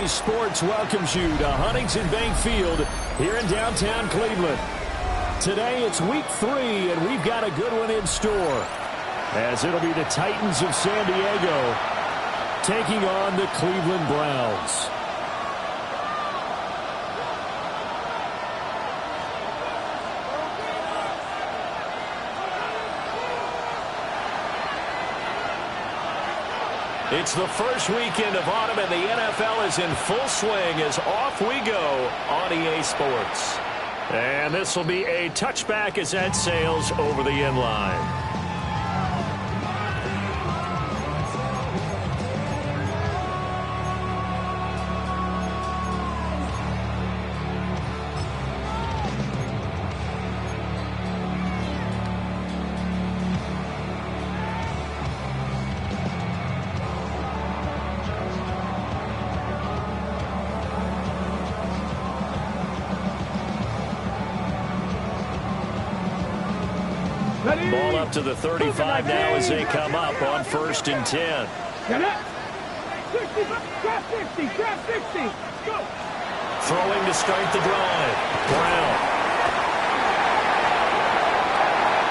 EA Sports welcomes you to Huntington Bank Field here in downtown Cleveland. Today it's week 3, and we've got a good one in store, as it'll be the Titans of San Diego taking on the Cleveland Browns. It's the first weekend of autumn, and the NFL is in full swing as off we go on EA Sports. And this will be a touchback as that sails over the end line. Ball up to the 35 now as they come up on 1st and 10. Throwing to start the drive. Brown.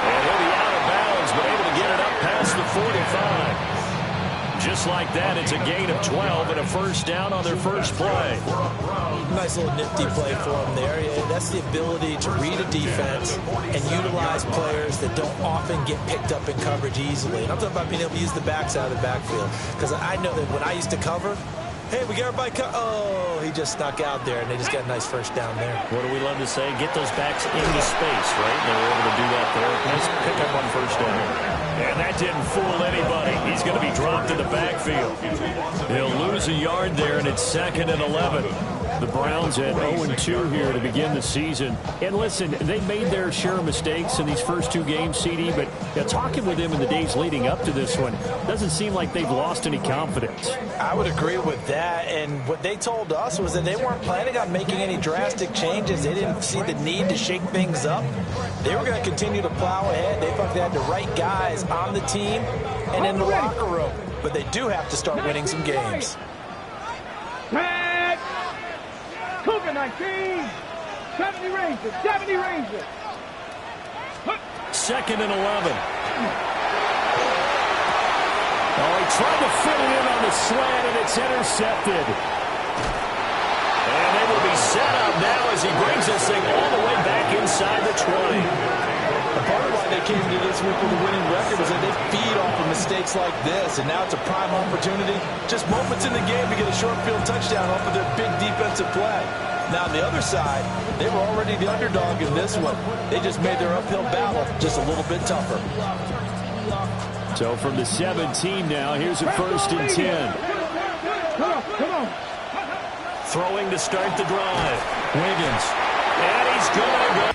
And he'll be out of bounds, but able to get it up past the 45. Just like that, it's a gain of 12 and a first down on their first play. Nice little nifty play for him there. Yeah, that's the ability to read a defense and utilize players that don't often get picked up in coverage easily. And I'm talking about being able to use the backs out of the backfield. Because I know that when I used to cover, hey, we got everybody oh, he just snuck out there, and they just got a nice first down there. What do we love to say? Get those backs into space, right? They were able to do that there. Nice pick up on first down. And that didn't fool anybody. He's going to be dropped in the backfield. He'll lose a yard there, and it's 2nd and 11. The Browns at 0-2 here to begin the season. And listen, they made their share of mistakes in these first 2 games, CD, but talking with them in the days leading up to this one, doesn't seem like they've lost any confidence. I would agree with that, and what they told us was that they weren't planning on making any drastic changes. They didn't see the need to shake things up. They were going to continue to plow ahead. They thought they had the right guys on the team and in the locker room, but they do have to start winning some games. Cougar 19, 70 Rangers, 70 Rangers. 2nd and 11. Oh, he tried to fit it in on the slant, and it's intercepted. And they will be set up now as he brings this thing all the way back inside the 20. Part of why they came to this week with a winning record is that they feed off of mistakes like this, and now it's a prime opportunity. Just moments in the game to get a short field touchdown off of their big defensive play. Now on the other side, they were already the underdog in this one. They just made their uphill battle just a little bit tougher. So from the 17 now, here's a 1st and 10. Come on. Throwing to start the drive. Wiggins. And he's going to go.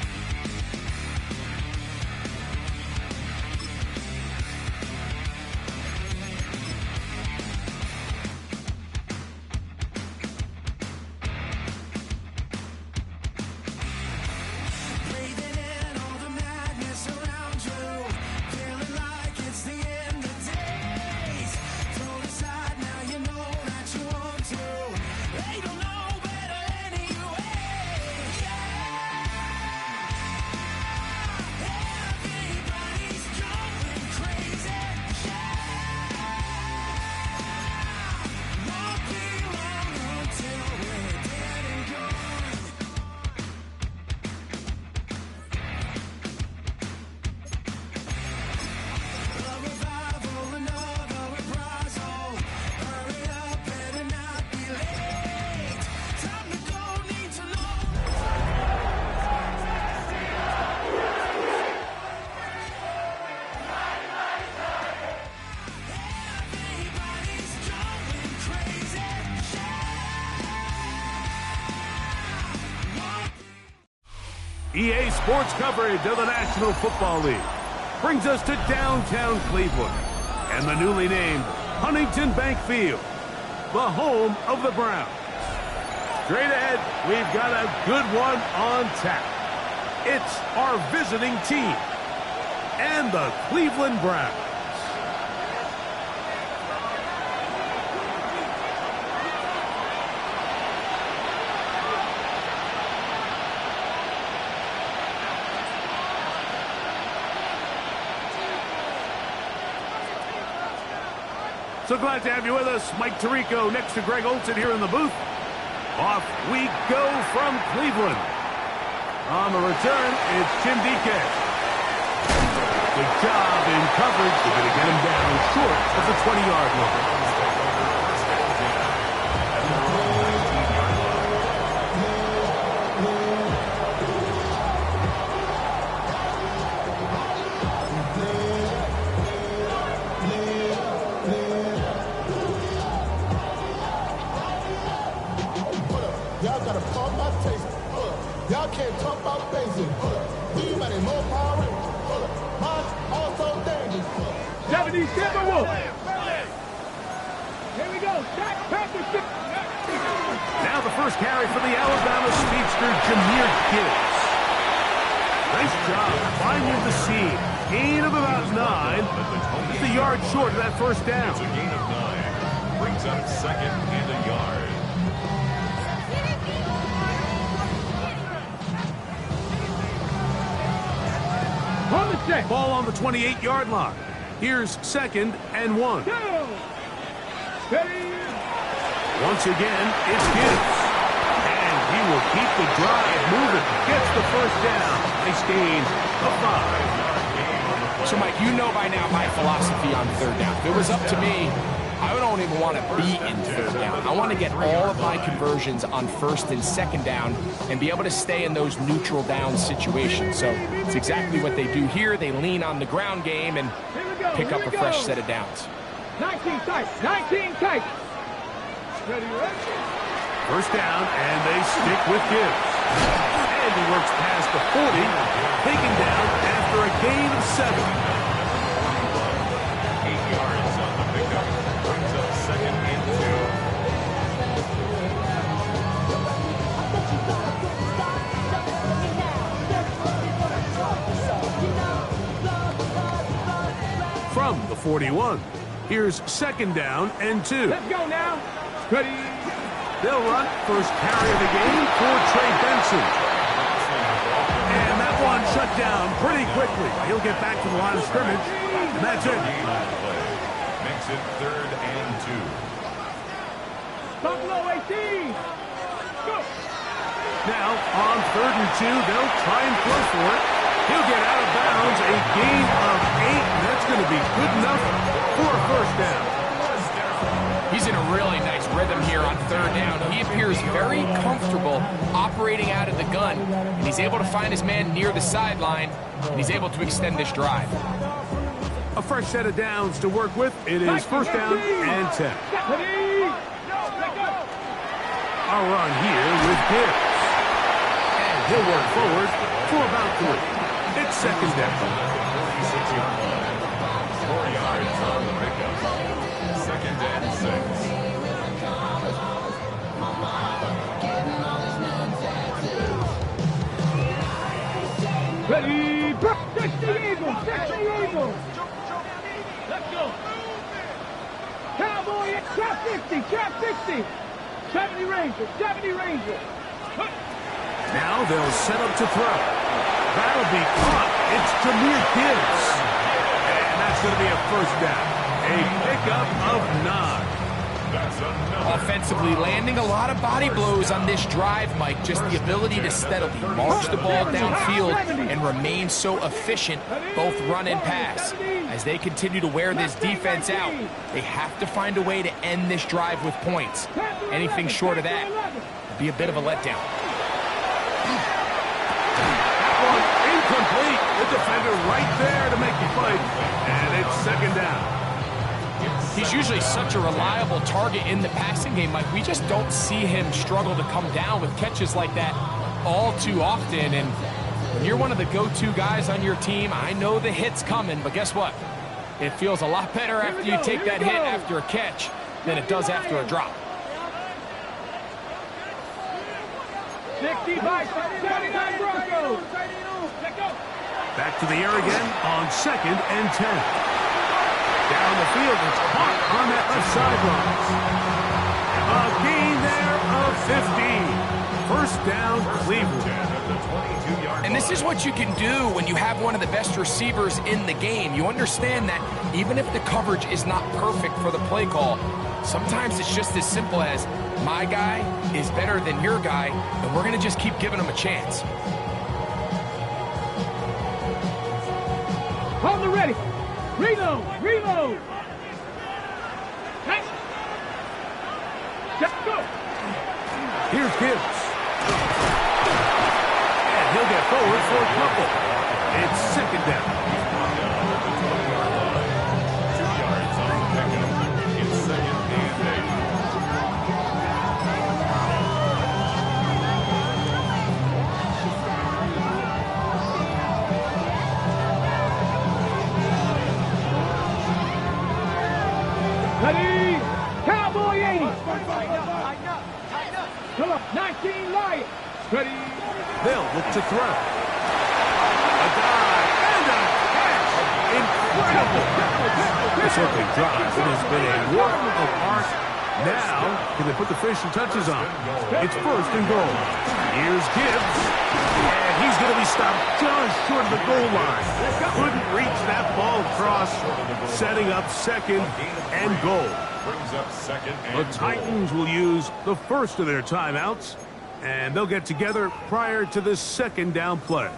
EA Sports coverage of the National Football League brings us to downtown Cleveland and the newly named Huntington Bank Field, the home of the Browns. Straight ahead, we've got a good one on tap. It's our visiting team and the Cleveland Browns. So glad to have you with us. Mike Tirico next to Greg Olsen here in the booth. Off we go from Cleveland. On the return, it's Tim DK. Good job in coverage. They're going to get him down short of the 20-yard line. Y'all gotta pump my taste. Y'all can't talk about basic. You might more power. Mine's also dangerous. 77 Wolf. Here we go. Jack Patterson. Now the first carry for the Alabama speedster, Jahmyr Gibbs. Nice job finding the seam. Gain of about 9. Just a yard short of that first down. It's a gain of 9. Brings up 2nd and a yard. On the check. Ball on the 28-yard line. Here's 2nd and 1. Go. Ready. Once again, it's Gibbs. And he will keep the drive moving. Gets the first down. Nice gain of 5. So, Mike, you know by now my philosophy on third down. If it was up to me, I don't even want to be in third down. I want to get all of my conversions on 1st and 2nd down and be able to stay in those neutral down situations. So it's exactly what they do here. They lean on the ground game and pick up a fresh set of downs. 19 tight. 19 tight. Ready, ready. First down, and they stick with Gibbs. And he works past the 40, taken down after a gain of 7. 8 yards on the pickup. Brings up 2nd and 2. From the 41, here's 2nd down and 2. Let's go now. Ready. They'll run first carry of the game for Trey Benson. And that one shut down pretty quickly. He'll get back to the line of scrimmage, and that's it. Makes it 3rd and 2. Buffalo 18. Go. Now, on 3rd and 2, they'll try and throw for it. He'll get out of bounds, a gain of 8, and that's going to be good enough for a first down. He's in a really nice rhythm here on 3rd down. He appears very comfortable operating out of the gun, and he's able to find his man near the sideline, and he's able to extend this drive. A fresh set of downs to work with. It is 1st down and 10. Ready. A run here with Gibbs. And he'll work forward for about 3. It's 2nd down. 36-yard line. 4 yards on the pickup. 2nd and 6. Ready. 60 Eagles. 60 Eagles. Let's go. Cowboy at trap 50. Trap 60. 70 Rangers. 70 Rangers. Now they'll set up to throw. That'll be caught. It's Jahmyr Gibbs. And that's going to be a first down. A pickup of 9. That's another. Offensively landing a lot of body blows on this drive, Mike. Just the ability to steadily march the ball downfield and remain so efficient, both run and pass. As they continue to wear this defense out, they have to find a way to end this drive with points. Anything short of that would be a bit of a letdown. That one incomplete. The defender right there to make the play. And it's 2nd down. He's usually such a reliable target in the passing game, Mike. We just don't see him struggle to come down with catches like that all too often. And when you're one of the go-to guys on your team, I know the hit's coming, but guess what? It feels a lot better after you take that hit after a catch than it does after a drop. 65, 79 Broncos. Back to the air again on 2nd and 10. Down the field, it's caught on that left sideline. A gain there of 15. First down, Cleveland. And this is what you can do when you have one of the best receivers in the game. You understand that even if the coverage is not perfect for the play call, sometimes it's just as simple as my guy is better than your guy, and we're going to just keep giving him a chance. Hold it ready. Reload. Reload. Next. Let's go. Here's Gibbs. And he'll get forward for a couple. It's second down. 2 yards on pickup. It's second and 8. Ready. Cowboy 80. Come on. 19 Lions. Ready. They'll look to throw. A dive and a catch. Incredible. This opening drive, it has been a work of art. Now, can they put the finishing touches on? It's first and goal. Here's Gibbs. And he's going to be stopped just short of the goal line. Couldn't reach that ball across, setting up second and goal. Brings up second and The goal. Titans will use the first of their timeouts, and they'll get together prior to the second down play.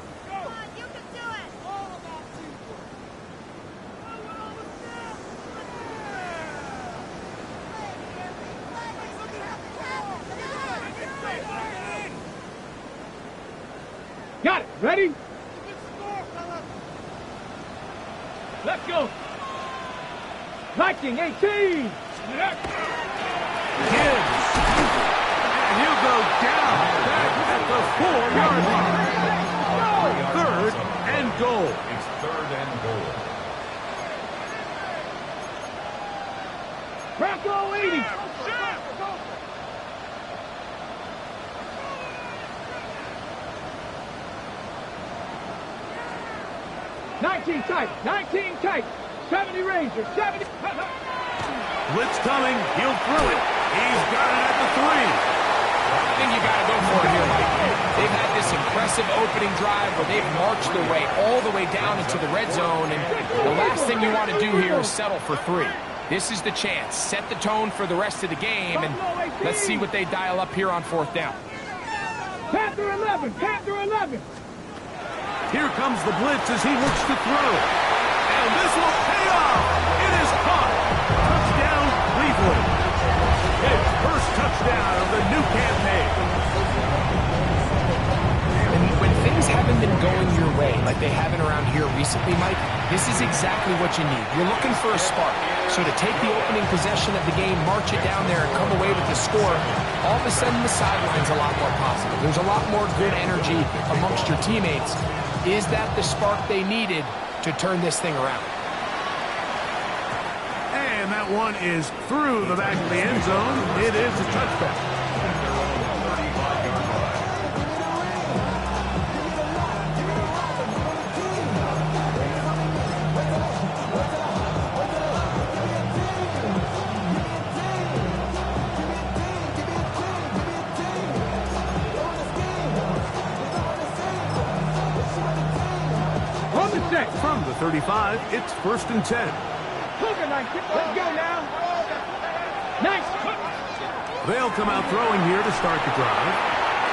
Got it. Ready? Let's go. Viking 18. Gibbs. And he'll go down back at the 4-yard line. Third and goal. It's third and goal. Bronco 80. Nineteen tight. 19 tight. 70 Rangers. 70. Blitz coming. He'll throw it. He's got it at the 3. I think you got to go for it here, Mike. They've had this impressive opening drive where they've marched their way all the way down into the red zone, and the last thing you want to do here is settle for 3. This is the chance. Set the tone for the rest of the game, and let's see what they dial up here on fourth down. Panther 11. Panther 11. Here comes the blitz as he looks to throw. And this will pay off. It is caught. Touchdown, Cleveland. His first touchdown of the new campaign. And when things haven't been going your way like they haven't around here recently, Mike, this is exactly what you need. You're looking for a spark. So to take the opening possession of the game, march it down there, and come away with the score, all of a sudden the sideline's a lot more positive. There's a lot more good energy amongst your teammates. Is that the spark they needed to turn this thing around? And that one is through the back of the end zone. It is a touchback. On the set. From the 35, it's first and 10. Cougar 19. Let's go now. Nice. They'll come out throwing here to start the drive.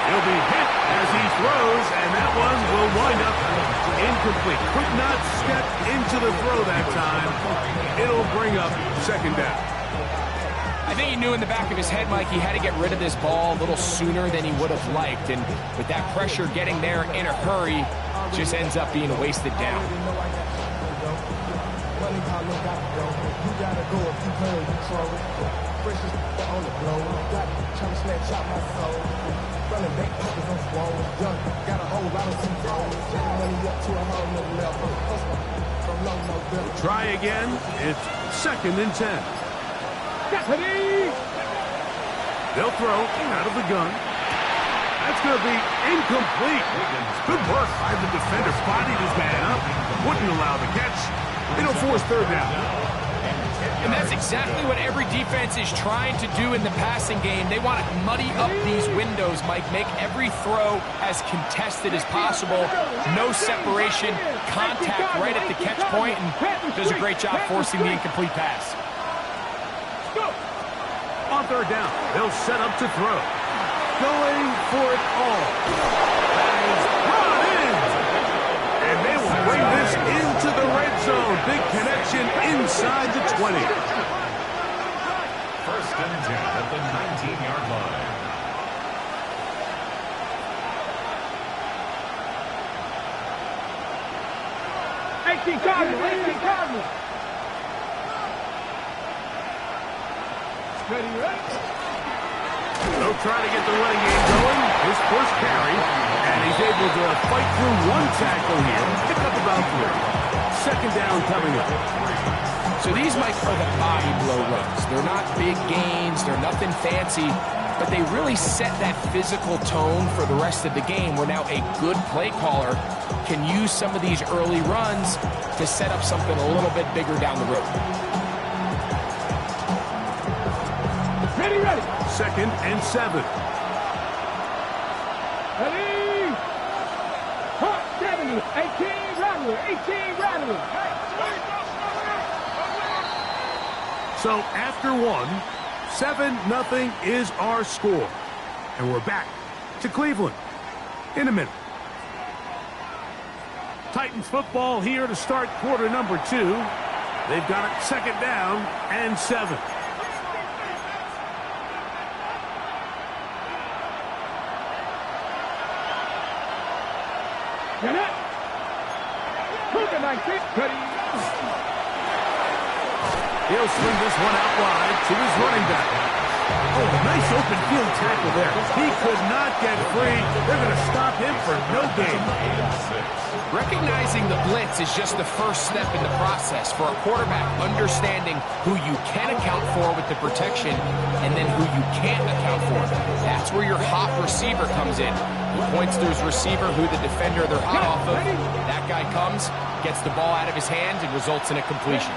He'll be hit as he throws, and that one will wind up incomplete. Could not step into the throw that time. It'll bring up second down. I think he knew in the back of his head, Mike, he had to get rid of this ball a little sooner than he would have liked. And with that pressure getting there in a hurry, just ends up being a wasted down. Try again. It's second and 10. Stephanie. They'll throw out of the gun. That's going to be incomplete. Good work by the defender. Spotted his man up. Wouldn't allow the catch. It'll force third down. And that's exactly what every defense is trying to do in the passing game. They want to muddy up these windows, Mike, make every throw as contested as possible. No separation, contact right at the catch point, and does a great job forcing the incomplete pass. On third down, they'll set up to throw. Going for it all. That is brought in. And they will bring this into the red zone. Big connection inside the 20. First and 10 at the 19-yard line. Cardinals. Ready, right? They'll try to get the running game going. His first carry, and he's able to fight through one tackle here. Pick up about 3. Second down coming up. So these, Mike, are the body blow runs. They're not big gains. They're nothing fancy. But they really set that physical tone for the rest of the game, where now a good play caller can use some of these early runs to set up something a little bit bigger down the road. Ready. Second and 7. Ready. Hot 70. 18 Rattler. So after 1, 7-0 is our score. And we're back to Cleveland in a minute. Titans football here to start quarter number 2. They've got it second down and 7. He'll swing this one out wide to his running back. Oh, nice open field tackle there. He could not get free. They're going to stop him for no gain. Recognizing the blitz is just the first step in the process for a quarterback, understanding who you can account for with the protection and then who you can't account for. That's where your hot receiver comes in. He points to his receiver, who the defender they're hot off of. That guy comes, gets the ball out of his hands, and results in a completion.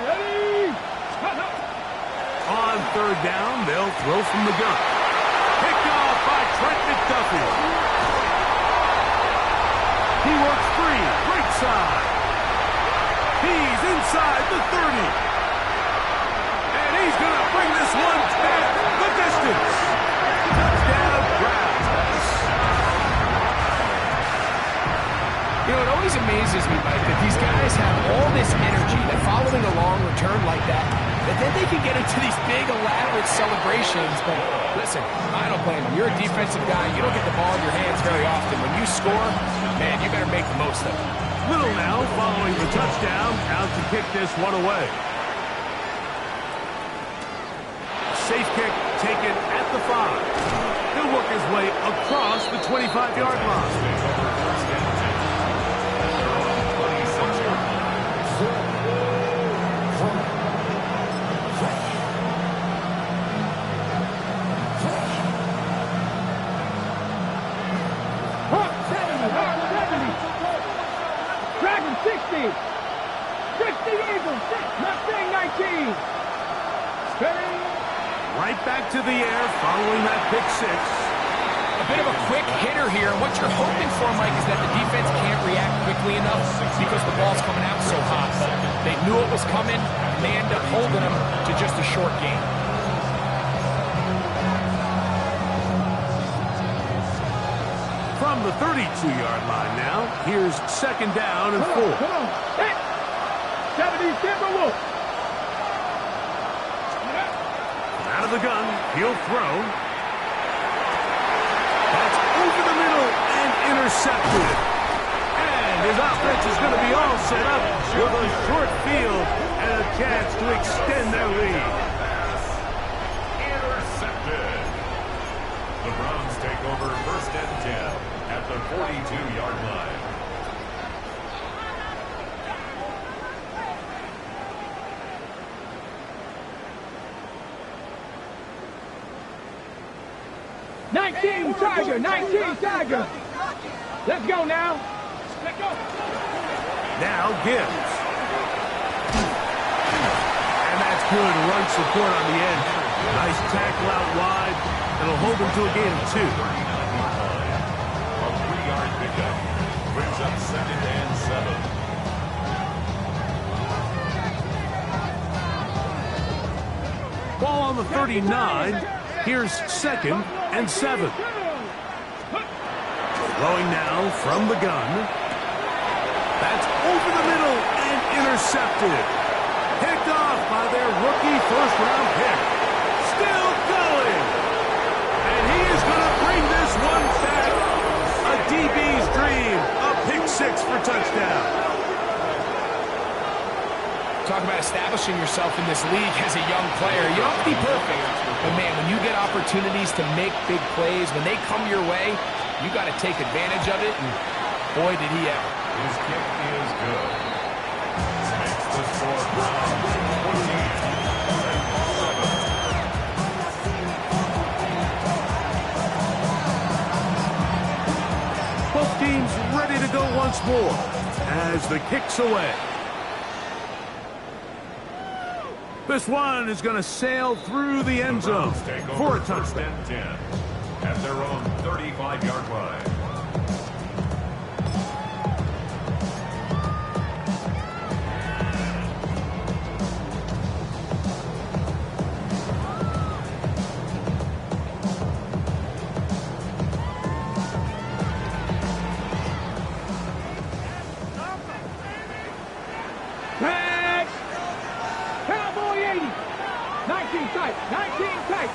On third down, they'll throw from the gun. Picked off by Trent McDuffie. He works free, right side. He's inside the 30. And he's going to bring this one back the distance. Touchdown, Browns. You know, it always amazes me, Mike, that these guys have all this energy, that following a long return like that then they can get into these big, elaborate celebrations. But listen, I don't blame them. You're a defensive guy. You don't get the ball in your hands very often. When you score, man, you better make the most of it. Little now following the touchdown, out to kick this one away. Safe kick taken at the 5. He'll work his way across the 25-yard line. Right back to the air following that pick 6. A bit of a quick hitter here. What you're hoping for, Mike, is that the defense can't react quickly enough because the ball's coming out so hot. But they knew it was coming, and they end up holding them to just a short game. From the 32-yard line now, here's second down and 4. Come on. Hey. 70 Timberwolves. Out of the gun, he'll throw. That's over the middle and intercepted. And his offense is going to be all set up with a short field and a chance to extend their lead. Intercepted. The Browns take over first and 10 at the 42-yard line. Tiger, 19 Tiger. Let's go now. Let's go. Now Gibbs. And that's good run support on the end. Nice tackle out wide. It'll hold them to a gain of 2. A 3-yard pickup brings up 2nd and 7. Ball on the 39. Here's 2nd and 7. Throwing now from the gun. That's over the middle and intercepted. Picked off by their rookie first-round pick. Still going. And he is going to bring this one back. A DB's dream. A pick 6 for touchdown. Talk about establishing yourself in this league as a young player. You don't have to be perfect. But, man, when you get opportunities to make big plays, when they come your way, you got to take advantage of it, and boy, did he ever. His kick is good. Makes the score Browns 14-7. Both teams ready to go once more as the kick's away. This one is going to sail through the end zone for a touchdown. 10 at their own 35-yard line. Pass! Cowboy 80! 19 tight! 19 tight!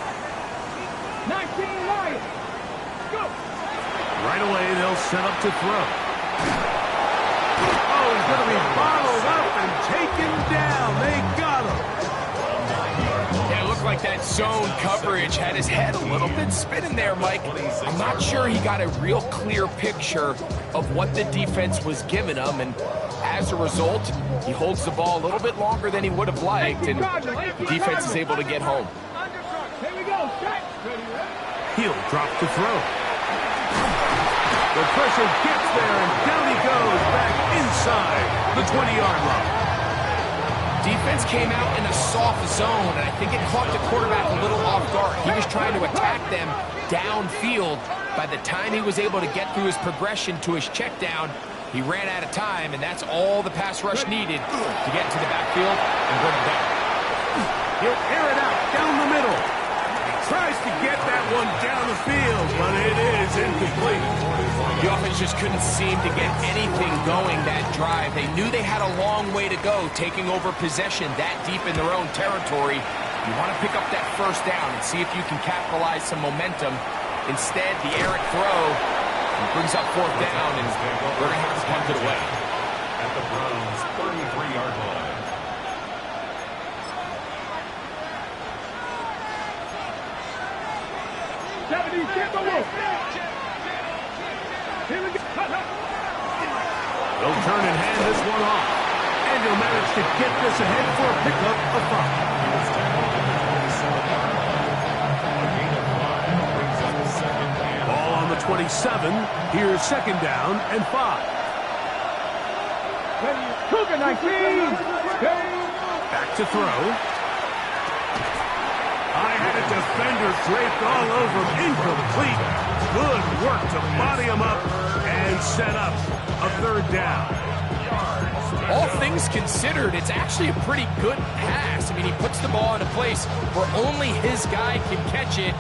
19 Lions! Go! Right away, they'll set up to throw. Oh, he's going to be bottled up and taken down. They got him. Yeah, it looked like that zone coverage had his head a little bit spinning there, Mike. I'm not sure he got a real clear picture of what the defense was giving him, and as a result, he holds the ball a little bit longer than he would have liked, and the defense is able to get home. Here we go, set! He'll drop to throw. The pressure gets there, and down he goes back inside the 20-yard line. Defense came out in a soft zone, and I think it caught the quarterback a little off guard. He was trying to attack them downfield. By the time he was able to get through his progression to his check down, he ran out of time, and that's all the pass rush needed to get into the backfield and bring it down. He'll air it out down the middle. Tries to get that one down the field, but it is incomplete. The offense just couldn't seem to get anything going that drive. They knew they had a long way to go, taking over possession that deep in their own territory. You want to pick up that first down and see if you can capitalize some momentum. Instead, the errant throw brings up 4th down, and we're going to have to punt it away. At the Browns' 33-yard line. They'll turn and hand this one off. And he'll manage to get this ahead for a pickup of 5. Ball on the 27. Here's 2nd down and 5. Cougar 19! Back to throw. I had a defender draped all over him. Incomplete. Good work to body him up and set up a 3rd down. All things considered, it's actually a pretty good pass. I mean, he puts the ball in a place where only his guy can catch it.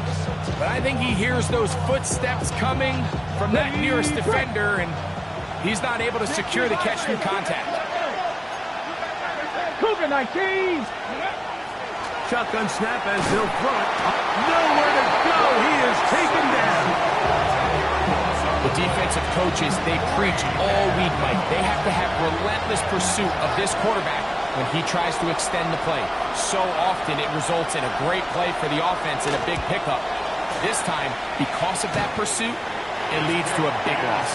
But I think he hears those footsteps coming from that nearest defender, and he's not able to secure the catch through contact. Cougar 19! Shotgun snap as they'll throw it. Nowhere to go. He is taken down. The defensive coaches, they preach all week, Mike. They have to have relentless pursuit of this quarterback when he tries to extend the play. So often it results in a great play for the offense and a big pickup. This time, because of that pursuit, it leads to a big loss.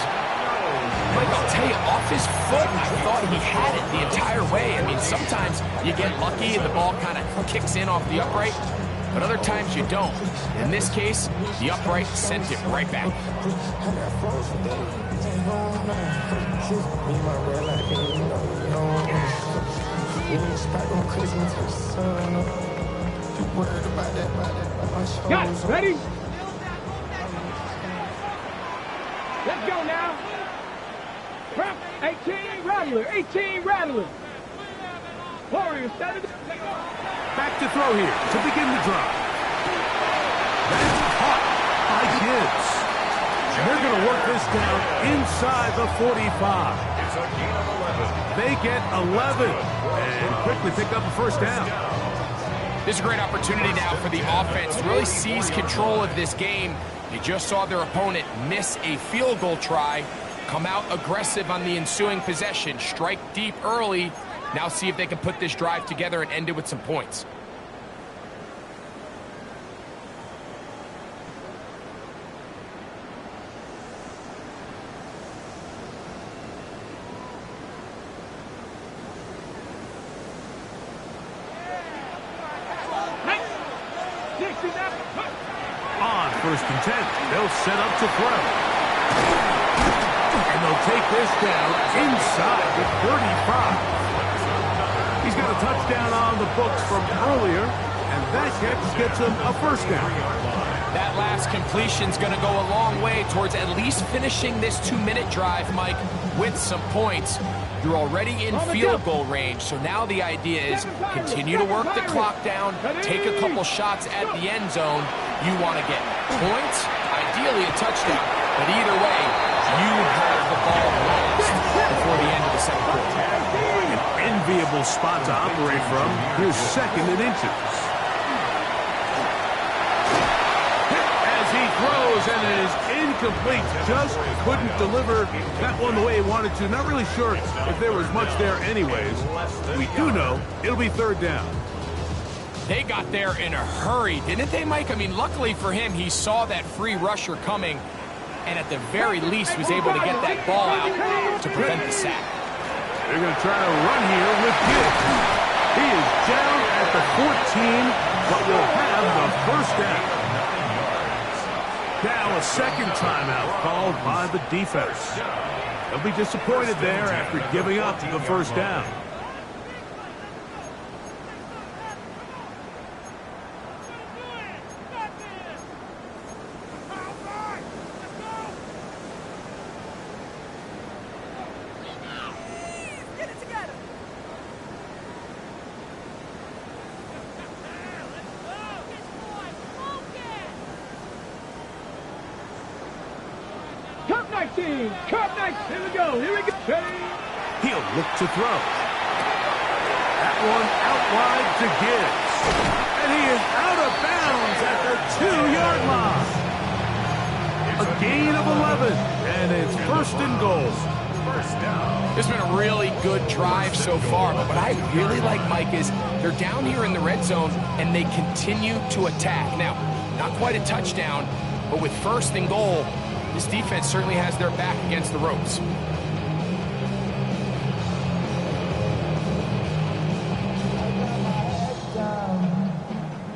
Mike, I'll tell you, off his foot, I thought he had it the entire way. I mean, sometimes you get lucky and the ball kind of kicks in off the upright, but other times you don't. In this case, the upright sent it right back. Got it. Ready? Let's go now. Prep 18 Rattler. 18 Rattler. Warriors, set it. Back to throw here to begin the drive. That's caught by Gibbs. They're going to work this down inside the 45. It's a gain of 11. They get 11 and quickly pick up a first down. This is a great opportunity now for the offense to really seize control of this game. They just saw their opponent miss a field goal try, come out aggressive on the ensuing possession, strike deep early. Now see if they can put this drive together and end it with some points. On 1st and 10, they'll set up to throw. And they'll take this down inside the 35. He's got a touchdown on the books from earlier, and that catch gets him a first down. That last completion's going to go a long way towards at least finishing this 2-minute drive, Mike, with some points. You're already in field goal range, so now the idea is continue to work the clock down, take a couple shots at the end zone. You want to get points, ideally a touchdown, but either way, you have the ball lost before the end of the second quarter. An enviable spot to operate from. Here's 2nd and inches. As he throws, and it is incomplete. Just couldn't deliver that one the way he wanted to. Not really sure if there was much there anyways. We do know it'll be 3rd down. They got there in a hurry, didn't they, Mike? I mean, luckily for him, he saw that free rusher coming, and at the very least was able to get that ball out to prevent the sack. They're going to try to run here with Gibbs. He is down at the 14, but will have the first down. Now a 2nd timeout called by the defense. They'll be disappointed there after giving up the first down. Cup 19, here we go, He'll look to throw. That one out wide to Gibbs. And he is out of bounds at the 2-yard line. A gain of 11, and it's 1st and goal. First down. This has been a really good drive so far, but what I really like, Mike, is they're down here in the red zone, and they continue to attack. Now, not quite a touchdown, but with 1st and goal, this defense certainly has their back against the ropes.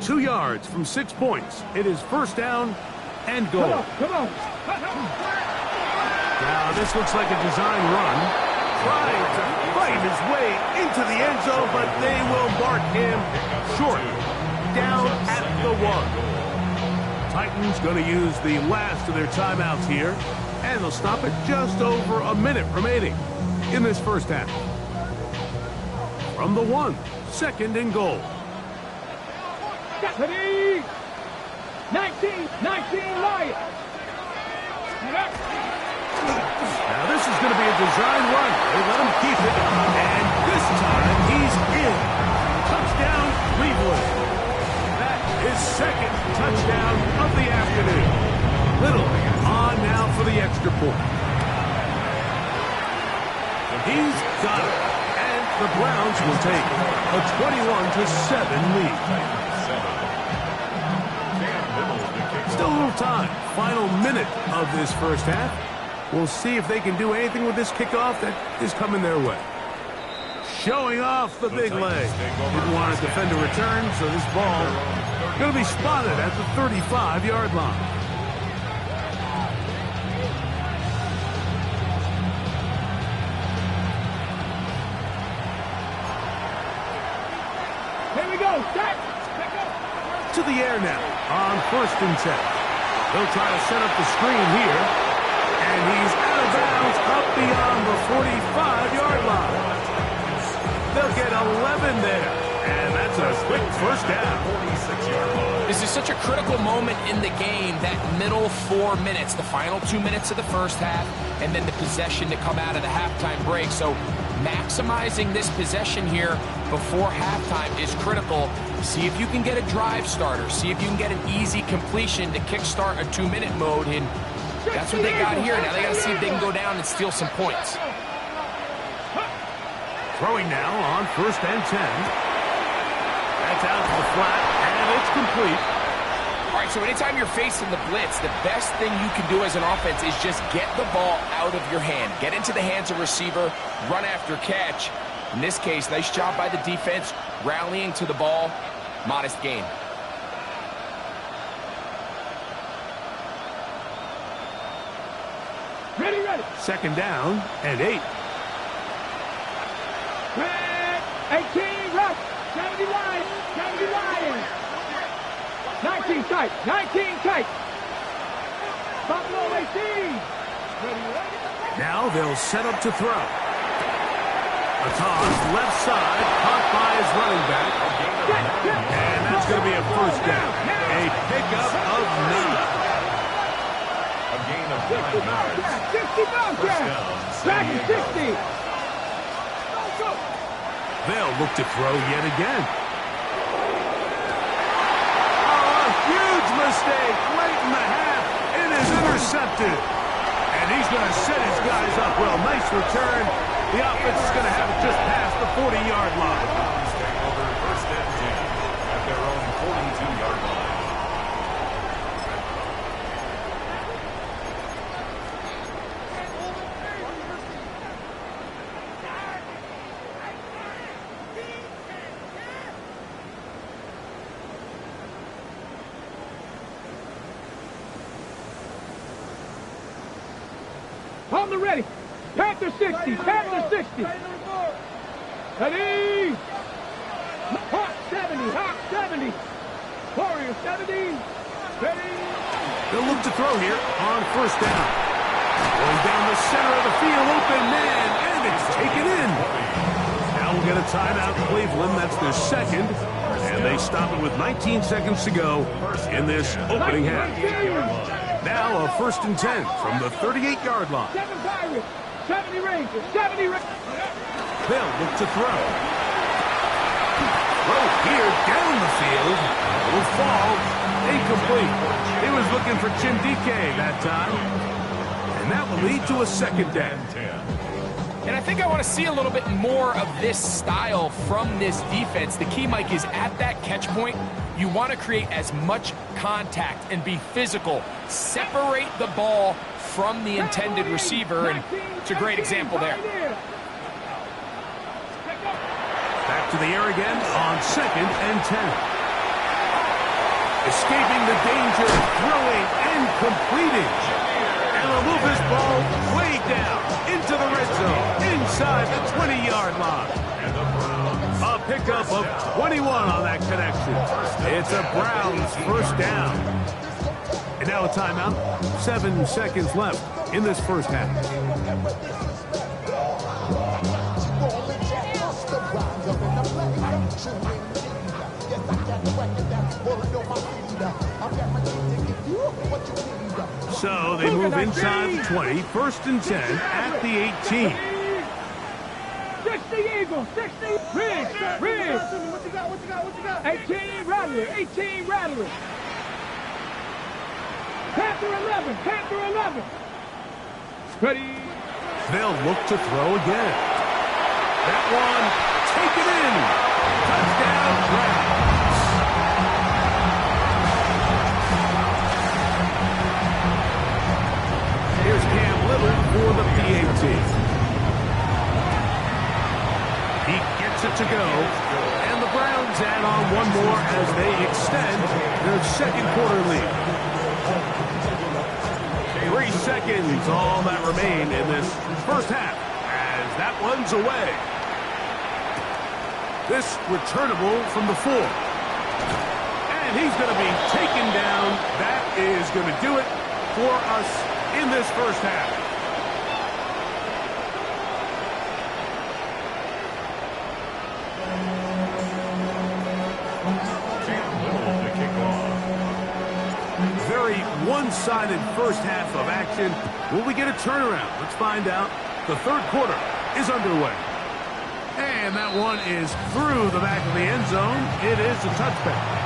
Two yards from 6 points. It is 1st down and goal. Come on. Now, this looks like a design run. Trying to fight his way into the end zone, but they will mark him short. Down at the 1. Titans going to use the last of their timeouts here, and they'll stop at just over a minute remaining in this first half. From the 1, 2nd and goal. 19, Lions. Now this is going to be a design run. They let him keep it, and this time he's in. Touchdown, Cleveland. That is 2nd touchdown of the afternoon. Little on now for the extra point. He's got it, and the Browns will take a 21-7 lead. Still a little time. Final minute of this first half. We'll see if they can do anything with this kickoff that is coming their way. Showing off the big leg. Didn't want to defend a return, so this ball going to be spotted at the 35-yard line. To the air now on 1st and 10. They'll try to set up the screen here. And he's out of bounds up beyond the 45-yard line. They'll get 11 there. And that's a quick first down. 46-yard line. This is such a critical moment in the game, that middle 4 minutes, the final 2 minutes of the first half, and then the possession to come out of the halftime break. So maximizing this possession here before halftime is critical. See if you can get a drive starter. See if you can get an easy completion to kickstart a 2-minute mode. And that's what they got here. Now they got to see if they can go down and steal some points. Throwing now on 1st and 10. That's out to the flat, and it's complete. All right, so anytime you're facing the blitz, the best thing you can do as an offense is just get the ball out of your hand. Get into the hands of receiver, run after catch. In this case, nice job by the defense, rallying to the ball. Modest gain. Ready. 2nd down and 8. Red, 18, rush. 70 Lions. 19 tight. Buffalo 18. Now they'll set up to throw. A toss left side, caught by his running back. And that's going to be a first down. A pickup of 9. A gain of 9 yards. 60 Bobcats. Back at 60. They'll look to throw yet again. Oh, a huge mistake late in the half. It is intercepted. And he's going to set his guys up. Well, nice return. The offense is going to have it just past the 40-yard line. Take over 1st and 10 at their own 42-yard line. On the ready. Panther 60. Ready. Hawk 70. Warrior 70. Ready. They'll look to throw here on 1st down. Going down the center of the field, open man, and it's taken in. Now we'll get a timeout, Cleveland. That's their 2nd. And they stop it with 19 seconds to go in this opening half. Now a 1st and 10 from the 38-yard line. 7 Pirates, 70 Rangers, 70 Rangers. They'll look to throw. Throw here down the field. Will fall. Incomplete. He was looking for Jim DK that time. And that will lead to a 2nd down. And I think I want to see a little bit more of this style from this defense. The key, Mike, is at that catch point, you want to create as much contact and be physical. Separate the ball from the intended receiver, and it's a great example there. Back to the air again on 2nd and 10. Escaping the danger, throwing and completing. And will move his ball way down into the red zone, inside the 20-yard line. A pickup of 21 on that connection. It's a Browns 1st down. And now a timeout. 7 seconds left in this first half. So they move inside the 20, 1st and 10 at the 18. 60 Eagles, 60. Ridge. What you got? 18 Rattler. Panther 11. Ready. They'll look to throw again. That one, take it in. Touchdown, Browns. Here's Cam Little for the PAT. He gets it to go. And the Browns add on one more as they extend their 2nd quarter lead. 3 seconds, all that remain in this first half, as that one's away. This returnable from the 4. And he's going to be taken down. That is going to do it for us in this first half. Very one-sided first half of action. Will we get a turnaround? Let's find out. The third quarter is underway. And that one is through the back of the end zone. It is a touchback.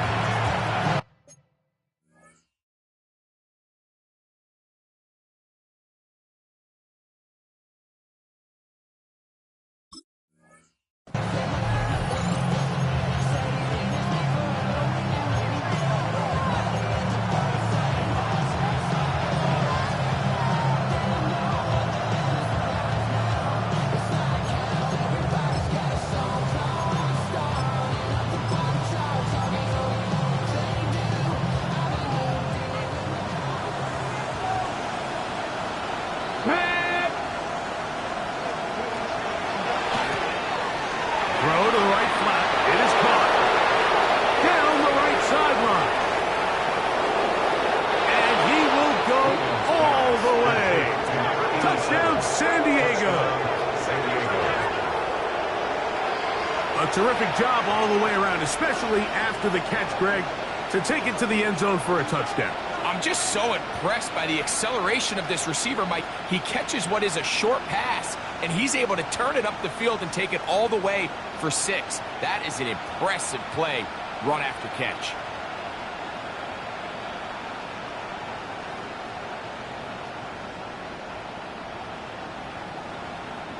Terrific job all the way around, especially after the catch, Greg, to take it to the end zone for a touchdown. I'm just so impressed by the acceleration of this receiver, Mike. He catches what is a short pass, and he's able to turn it up the field and take it all the way for 6. That is an impressive play, run after catch.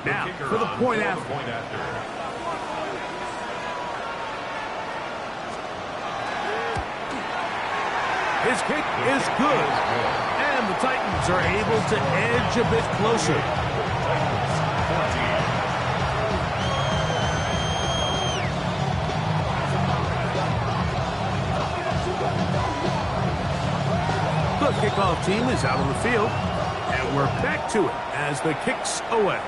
Now, for the point after. His kick is good. And the Titans are able to edge a bit closer. The kickoff team is out on the field. And we're back to it as the kick's away.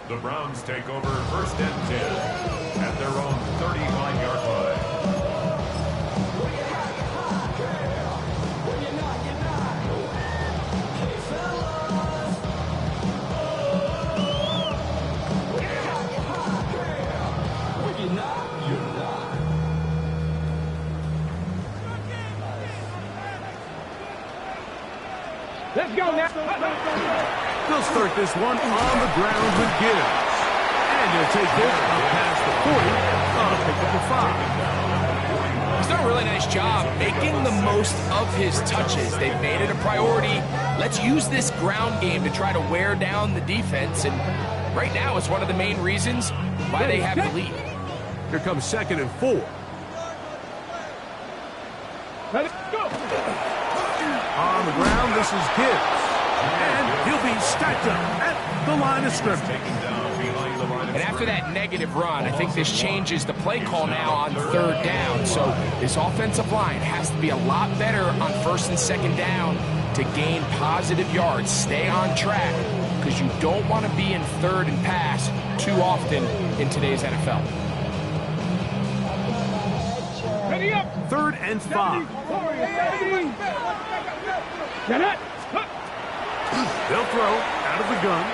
The Browns take over 1st and 10 at their own 35-yard line. Let's go now. They'll start this one on the ground with Gibbs. And he'll take this up past the 40. Pick up the 5. He's done a really nice job making the most of his touches. They've made it a priority. Let's use this ground game to try to wear down the defense. And right now, it's one of the main reasons why they have the lead. Here comes 2nd and 4. Let's go. On the ground, this is Gibbs. And he'll be stacked up at the line of scrimmage. And after that negative run, I think this changes the play call now on 3rd down. So this offensive line has to be a lot better on 1st and 2nd down to gain positive yards. Stay on track because you don't want to be in 3rd and pass too often in today's NFL. Ready up. 3rd and 5. They'll throw out of the gun.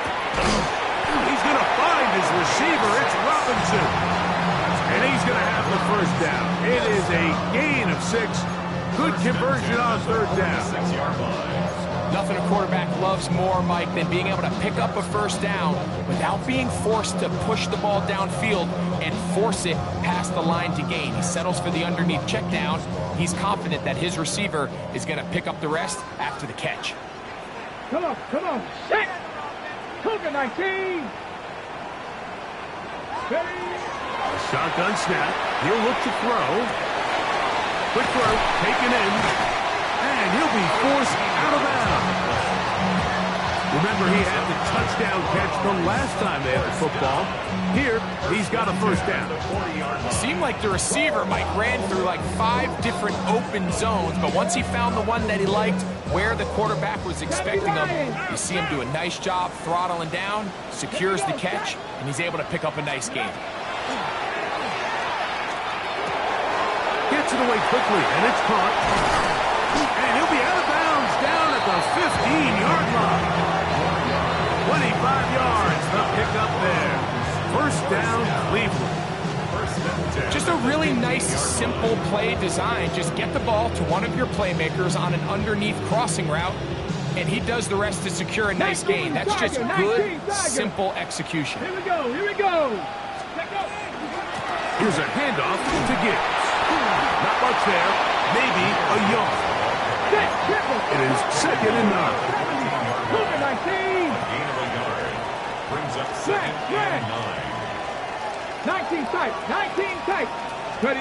He's going to find his receiver. It's Robinson. And he's going to have the 1st down. It is a gain of 6. Good conversion on 3rd down. 6-yard line. Nothing a quarterback loves more, Mike, than being able to pick up a 1st down without being forced to push the ball downfield and force it past the line to gain. He settles for the underneath check down. He's confident that his receiver is going to pick up the rest after the catch. Come on, come on. Set. Cougar 19. Ready. Shotgun snap. He'll look to throw. Quick throw, taken in. And he'll be forced out of bounds. Remember, he had the touchdown catch the last time they had the football. Here, he's got a first down. It seemed like the receiver, Mike, ran through like 5 different open zones, but once he found the one that he liked, where the quarterback was expecting him, you see him do a nice job throttling down, secures the catch, and he's able to pick up a nice gain. Gets it away quickly, and it's caught. And he'll be out of bounds down at the 15-yard line. 25 yards, the pickup there. First down, Cleveland. Just a really nice, simple play design. Just get the ball to one of your playmakers on an underneath crossing route, and he does the rest to secure a nice gain. That's just good, simple execution. Here we go, here we go. Here's a handoff to Gibbs. Not much there, maybe a yard. It is 2nd and 9. Move it, 19. Gain of a yard. Brings up 2nd and 9. 19 tight, 19 tight. Ready.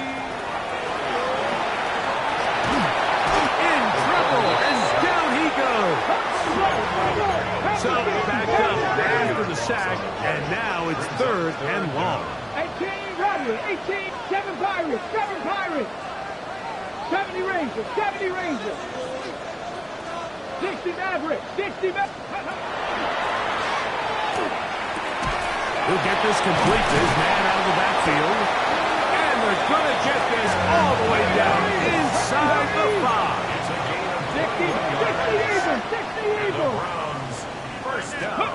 In trouble, and down he goes. So back up after the sack, and now it's 3rd and long. 18 Rogers, 18, 7 Pirates, 7 Pirates. 70 Rangers, 70 Rangers. 60 Mavericks, 60 Mavericks. He'll get this complete to his man out of the backfield. And they're going to get this all the way down inside the 5. 60 Eagles, 60 Eagles. Browns, first down.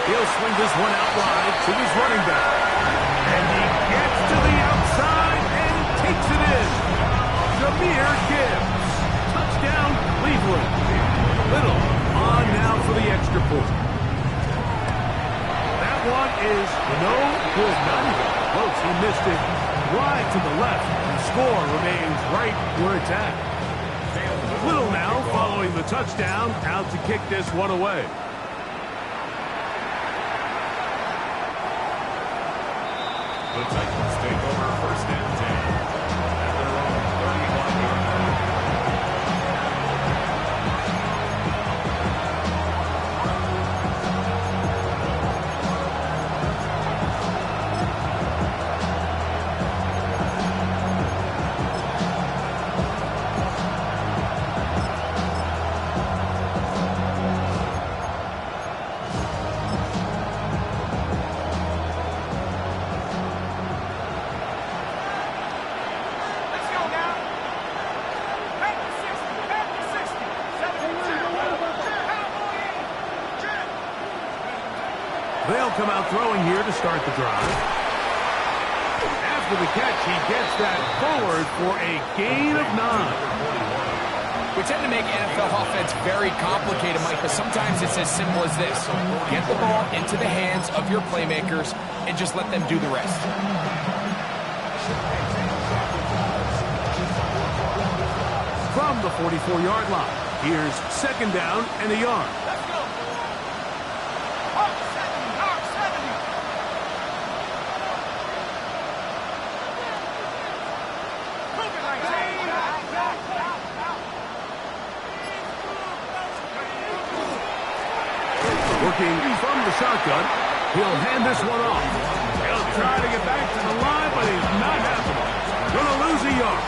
He'll swing this one out wide to his running back. And he gets to the outside and takes it in. Jahmyr Gibbs. Touchdown, Cleveland. Little on now for the extra point. That one is no good. Not even close. He missed it wide to the left. The score remains right where it's at. Little now following the touchdown, out to kick this one away. The Titans take over 1st and 10 at their own 31-yard line. They'll come out throwing here to start the drive. After the catch, he gets that forward for a gain of 9. We tend to make NFL offense very complicated, Mike, but sometimes it's as simple as this. Get the ball into the hands of your playmakers and just let them do the rest. From the 44-yard line, here's 2nd down and a yard. Working from the shotgun, he'll hand this one off. He'll try to get back to the line, but he's not happening. Gonna lose a yard.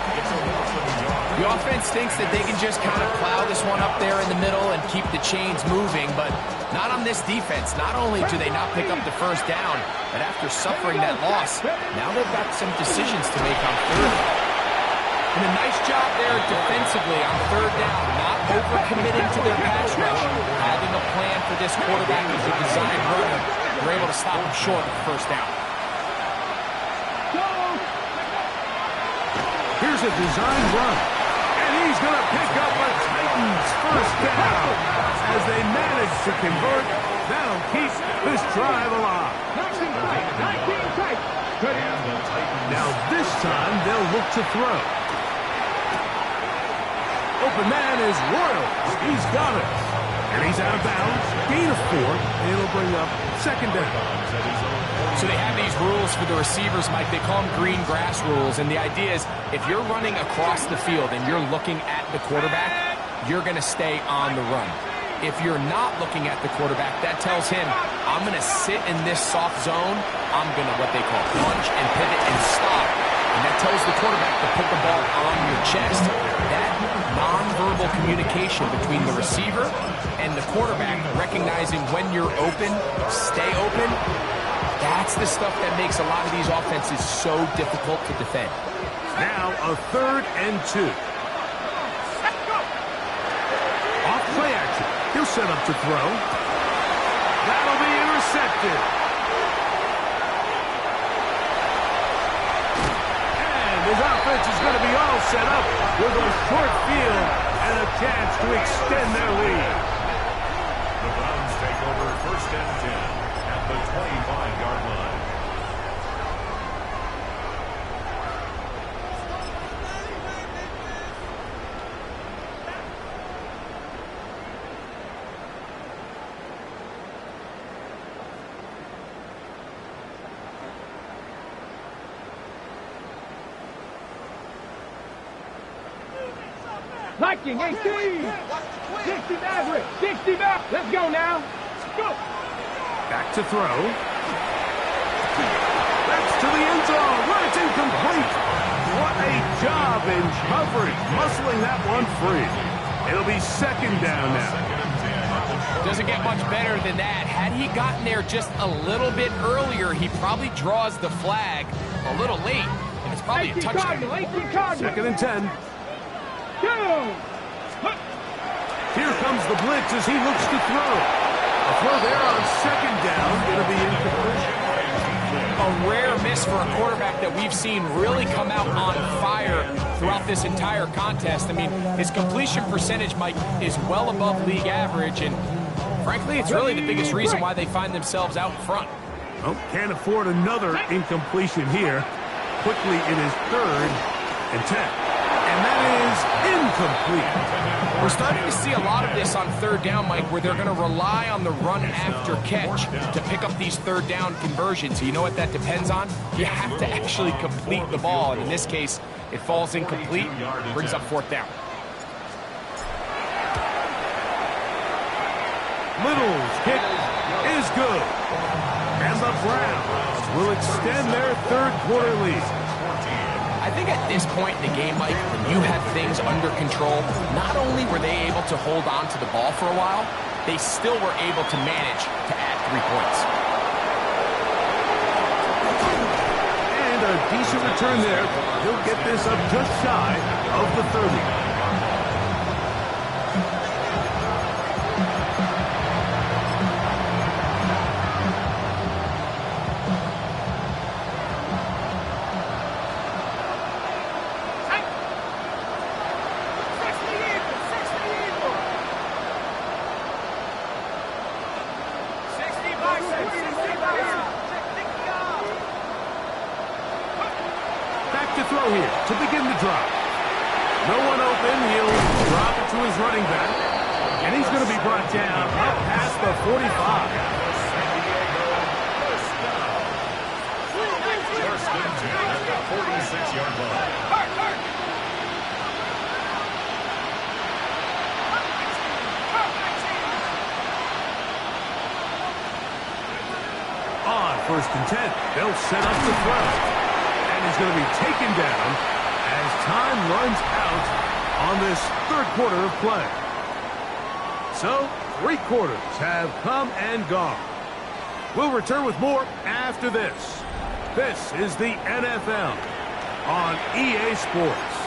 The offense thinks that they can just kind of plow this one up there in the middle and keep the chains moving, but not on this defense. Not only do they not pick up the first down, but after suffering that loss, now they've got some decisions to make on 3rd. And a nice job there defensively on 3rd down, not overcommitting to their pass rush, having a plan for this quarterback as a design runner. They're able to stop him short of the first down. Here's a design run, and he's going to pick up a Titans first down. As they manage to convert, that'll keep this drive alive. 19 tight. Now this time they'll look to throw. Open man is Royal. He's got it. And he's out of bounds. Gain of 4. It'll bring up 2nd down. So they have these rules for the receivers, Mike. They call them green grass rules. And the idea is if you're running across the field and you're looking at the quarterback, you're going to stay on the run. If you're not looking at the quarterback, that tells him, I'm going to sit in this soft zone. I'm going to, what they call, punch and pivot and stop. And that tells the quarterback to put the ball on your chest. That nonverbal communication between the receiver and the quarterback, recognizing when you're open, stay open, that's the stuff that makes a lot of these offenses so difficult to defend. Now a 3rd and 2. Off play action. He'll set up to throw. That'll be intercepted. And his offense is going to be all set up with a short field and a chance to extend their lead. The Browns take over 1st and 10 at the 25-yard line. Viking 18. 60 Maverick. 60 Maverick. Let's go now. Go. Back to throw. That's to the end zone. Well, it's incomplete. What a job in coverage, muscling that one free. It'll be 2nd down now. Doesn't get much better than that. Had he gotten there just a little bit earlier, he probably draws the flag a little late, and it's probably a touchdown. 18 Cardinal. 2nd and 10. Go. Here comes the blitz as he looks to throw. A throw there on 2nd down. It'll be incomplete. A rare miss for a quarterback that we've seen really come out on fire throughout this entire contest. I mean, his completion percentage, Mike, is well above league average, and frankly, it's really the biggest reason why they find themselves out in front. Well, can't afford another incompletion here. Quickly, it is 3rd and 10. And that is incomplete. We're starting to see a lot of this on 3rd down, Mike, where they're going to rely on the run after catch to pick up these 3rd down conversions. So you know what that depends on? You have to actually complete the ball. And in this case, it falls incomplete, brings up 4th down. Little's kick is good. And the Browns will extend their 3rd quarter lead. I think at this point in the game, Mike, when you have things under control, not only were they able to hold on to the ball for a while, they still were able to manage to add 3 points. And a decent return there. He'll get this up just shy of the 30. To throw here to begin the drive. No one open. He'll drop it to his running back. And he's going to be brought down up past the 45. 1st and 10 at the 46-yard line. On 1st and 10, they'll set up the throw. Is going to be taken down as time runs out on this 3rd quarter of play. So, 3 quarters have come and gone. We'll return with more after this. This is the NFL on EA Sports.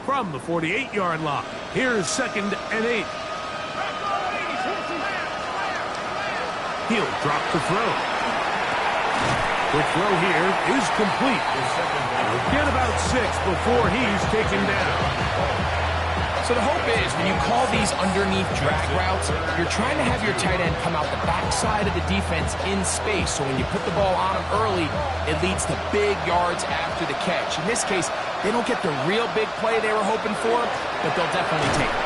From the 48-yard line, here's 2nd and 8. He'll drop the throw. Quick throw here is complete. He'll get about 6 before he's taken down. So the hope is when you call these underneath drag routes, you're trying to have your tight end come out the backside of the defense in space. So when you put the ball on him early, it leads to big yards after the catch. In this case, they don't get the real big play they were hoping for, but they'll definitely take it.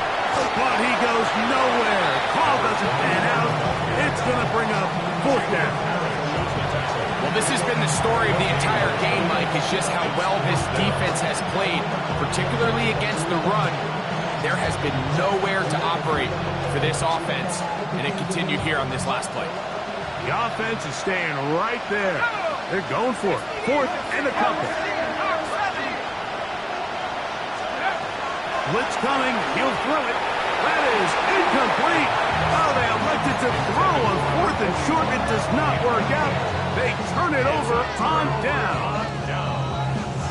But he goes nowhere. Call doesn't pan out. It's going to bring up 4th down. Well, this has been the story of the entire game, Mike, is just how well this defense has played, particularly against the run. There has been nowhere to operate for this offense, and it continued here on this last play. The offense is staying right there. They're going for it. 4th and a couple. Blitz coming. He'll throw it. That is incomplete. Oh, they elected to throw on 4th and short. It does not work out. They turn it over on down.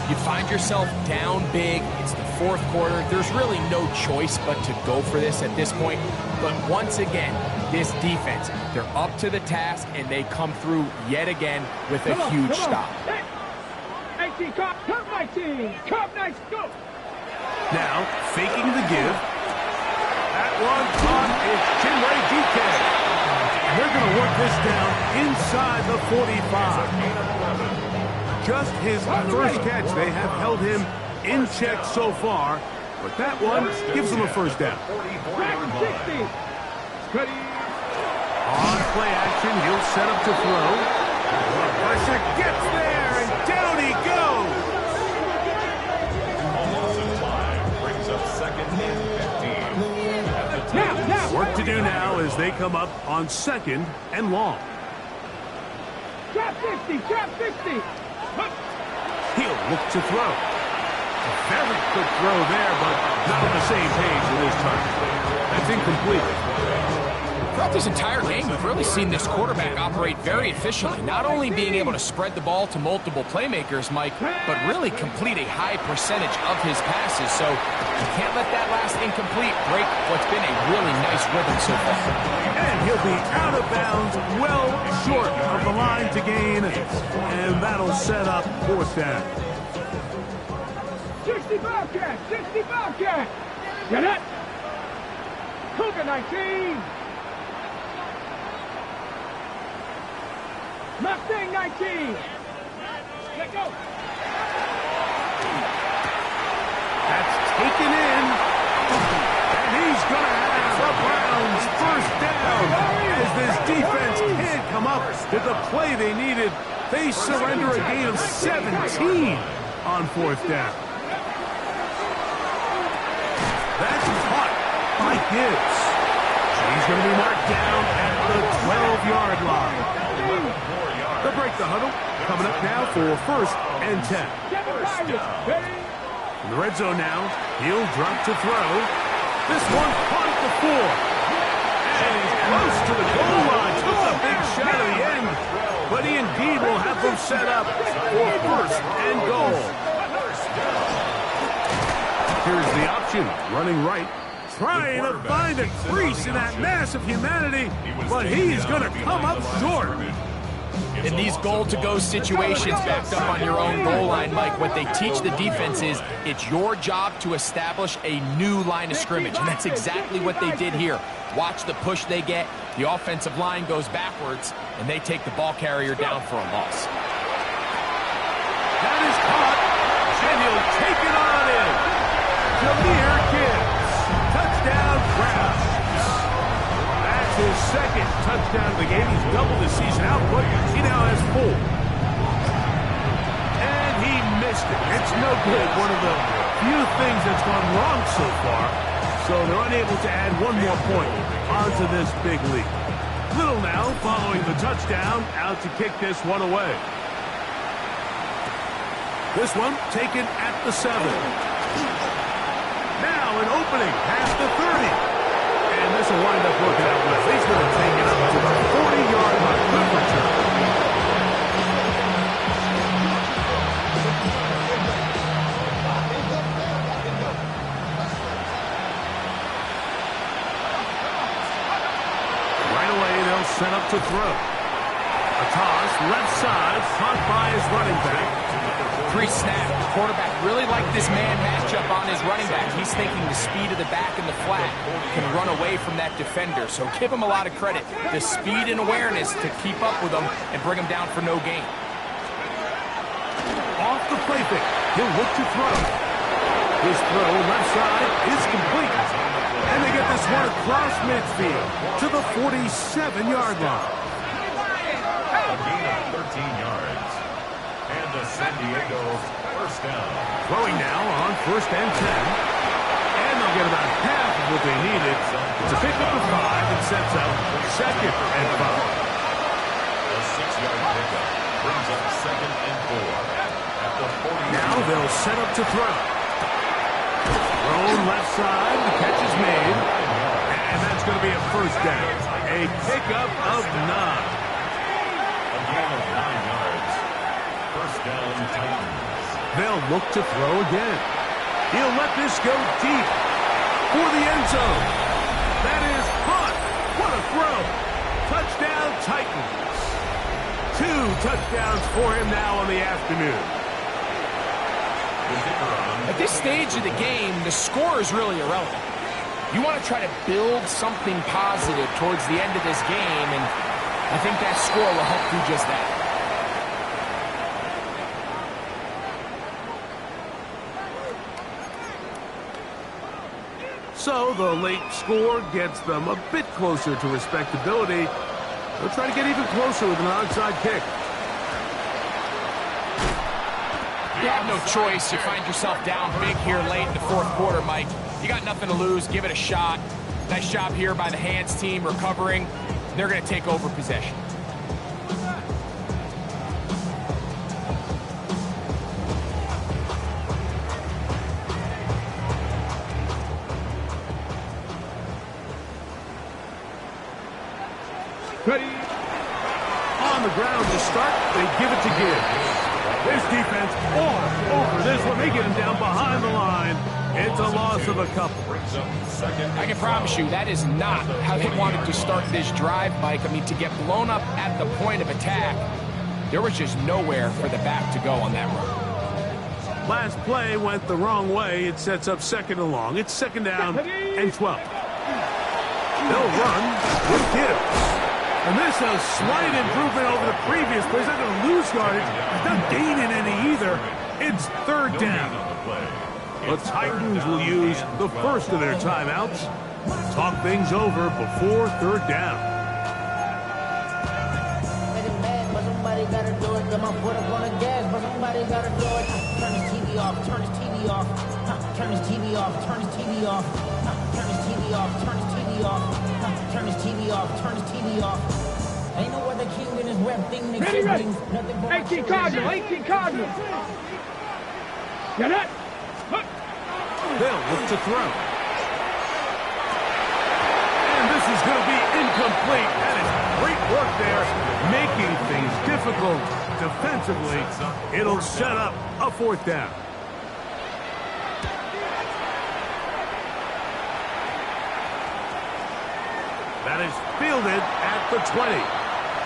You find yourself down big. It's the 4th quarter. There's really no choice but to go for this at this point. But once again, this defense, they're up to the task, and they come through yet again with a huge stop. 18, come 19. Come 19, go. Now, faking the give. That one on is Chinwe DK. And they're going to work this down inside the 45. Just his first catch. They have held him in check so far, but that one gives him a first down. 60. On play action, he'll set up to throw. The pressure gets there, and down he goes. Offensive line brings up 2nd and 15. Now. Work to do now as they come up on 2nd and long. Drop 50, drop 50. He'll look to throw. A very quick throw there, but not on the same page with his target. That's incomplete. Throughout this entire game, we've really seen this quarterback operate very efficiently, not only being able to spread the ball to multiple playmakers, Mike, but really complete a high percentage of his passes. So you can't let that last incomplete break what's been a really nice rhythm so far. And he'll be out of bounds, well short of the line to gain, and that'll set up 4th down. 60 Bobcat, 60 Bobcat. Get it? Cougar 19. Mustang 19. Let go. That's taken in. And he's going to have the Browns first down. As this defense can't come up with the play they needed, they surrender a gain of 17 on 4th down. That's caught by Gibbs. He's going to be marked down at the 12-yard line. They'll break the huddle. Coming up now for 1st and 10. In the red zone now, he'll drop to throw. This one caught at the 4. And he's close to the goal line. Took a big shot at the end. But he indeed will have them set up for 1st and goal. Here's the option. Running right. Trying to find a crease in that mass of humanity. But he's going to come up short. In these goal-to-go situations backed up on your own goal line, Mike, what they teach the defense is it's your job to establish a new line of scrimmage, and that's exactly what they did here. Watch the push they get. The offensive line goes backwards, and they take the ball carrier down for a loss. That is caught, and he'll take it on in. Jahmyr Gibbs. Touchdown, Browns. That's his 2nd touchdown of the game. He's doubled his season output. He now has 4. And he missed it. It's no good. One of the few things that's gone wrong so far. So they're unable to add one more point onto this big lead. Little now following the touchdown, out to kick this one away. This one taken at the 7. Now an opening past the 30. And this will wind up working out well. He's going to take it up to the 40-yard line. Good return. Right away, they'll set up to throw. A toss, left side, caught by his running back. Pre-snap, the quarterback really liked this man matchup on his running back. He's thinking the speed of the back and the flat can run away from that defender. So give him a lot of credit. The speed and awareness to keep up with him and bring him down for no gain. Off the play fake. He'll look to throw. His throw left side is complete. And they get this one across midfield to the 47-yard line. A gain of 13 yards. And the San Diego first down. Throwing now on 1st and 10. And they'll get about half of what they needed. It's a pickup of 5 and sets up 2nd and 5. A 6-yard pickup brings up 2nd and 4. At the 40. Now they'll set up to throw. Thrown left side. The catch is made. And that's going to be a 1st down. A pickup of 9. A gain of 9 yards. 1st down, Titans. They'll look to throw again. He'll let this go deep for the end zone. That is caught. What a throw. Touchdown, Titans. 2 touchdowns for him now on the afternoon. At this stage of the game, the score is really irrelevant. You want to try to build something positive towards the end of this game, and I think that score will help do just that. So the late score gets them a bit closer to respectability. They'll try to get even closer with an onside kick. You have no choice. You find yourself down big here late in the 4th quarter, Mike. You got nothing to lose. Give it a shot. Nice job here by the hands team recovering. They're going to take over possession. Ready. On the ground to start, they give it to Gibbs. This defense all over this one. They get him down behind the line. It's a loss of a couple. I can promise you that is not how they wanted to start this drive, Mike. I mean, to get blown up at the point of attack, there was just nowhere for the back to go on that run. Last play went the wrong way. It sets up 2nd and long. It's 2nd down and 12. They'll run with Gibbs. And this is a slight improvement over the previous play. He's not going to lose yardage. He's not gaining any either. It's 3rd down. The Titans will use the first of their timeouts. Talk things over before 3rd down. But somebody got to do it. Come on, put up on the gas, but somebody got to do it. Turn his TV off, turn his TV off. Turn his TV off, turn his TV off. Turn his TV off, turn his TV off. Turn his TV off, turn his TV off. Ain't no other king in this web thing that Ready. nothing but 18 Cardinals, 18 Cardinals. Get it. They'll look to throw. And this is going to be incomplete. That is great work there, making things difficult defensively. It'll set up a 4th down. That is fielded at the 20.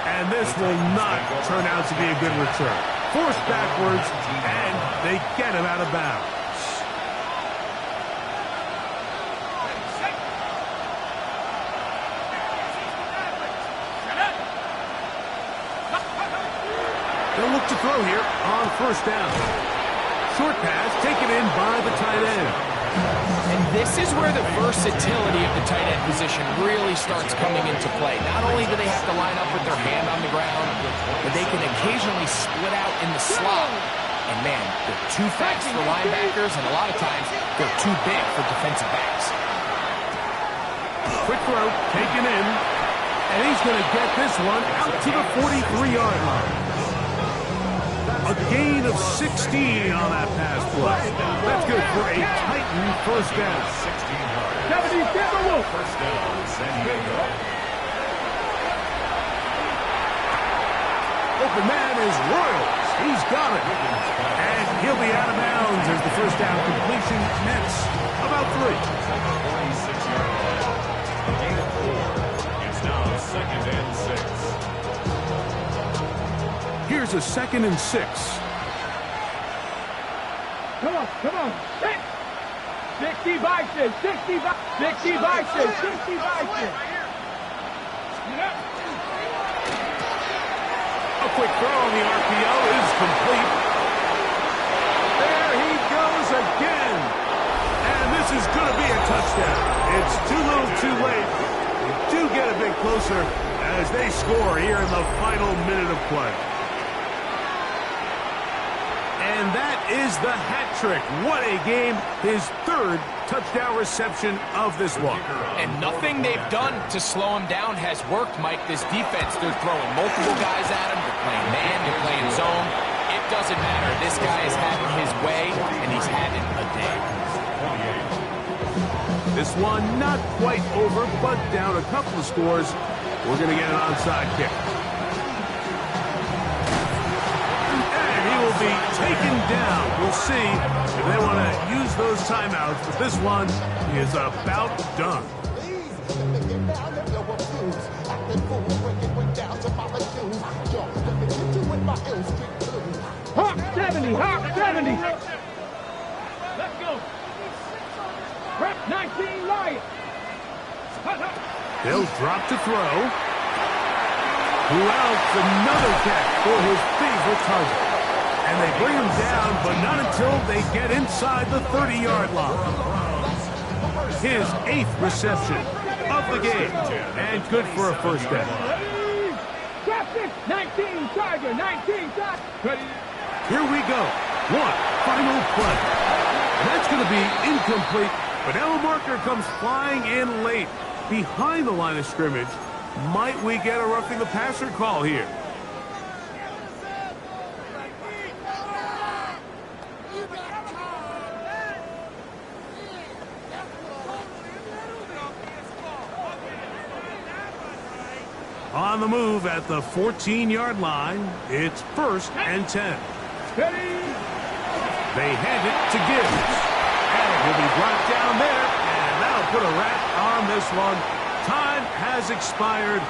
And this will not turn out to be a good return. Forced backwards, and they get him out of bounds. They'll look to throw here on 1st down. Short pass taken in by the tight end. And this is where the versatility of the tight end position really starts coming into play. Not only do they have to line up with their hand on the ground, but they can occasionally split out in the slot. And man, they're too fast for linebackers, and a lot of times they're too big for defensive backs. Quick throw taken in, and he's going to get this one out to the 43-yard line. A gain of 16 on that pass play. That's good for a Titan 1st down. 70 Timberwolves. 1st down, San Diego. Open man is Royals. He's got it. And he'll be out of bounds as the 1st down completion nets about 3. 46-yard line. A gain of 4. It's now 2nd and 6. Here's a 2nd and 6. Come on, come on. 60 Bison, 60 Bison, 60 Bison. A quick throw on the RPO is complete. There he goes again. And this is going to be a touchdown. It's too little too late. They do get a bit closer as they score here in the final minute of play. And that is the hat trick. What a game. His third touchdown reception of this one. And nothing they've done to slow him down has worked, Mike. This defense, they're throwing multiple guys at him. They're playing man, they're playing zone. It doesn't matter. This guy is having his way, and he's having a day. This one not quite over, but down a couple of scores. We're going to get an onside kick. Will be taken down. We'll see if they want to use those timeouts, but this one is about done. Hawk 70, Hawk 70. Let's go. Prep 19, Lions. They'll drop to throw. Who else? Another catch for his favorite target. And they bring him down, but not until they get inside the 30-yard line. His 8th reception of the game, and good for a first down. 19, Tiger, 19, Tiger. Here we go. One final play. That's going to be incomplete, but now a marker comes flying in late behind the line of scrimmage. Might we get a roughing the passer call here? On the move at the 14-yard line, it's 1st and 10. They hand it to Gibbs. And he'll be brought down there, and that'll put a wrap on this one. Time has expired.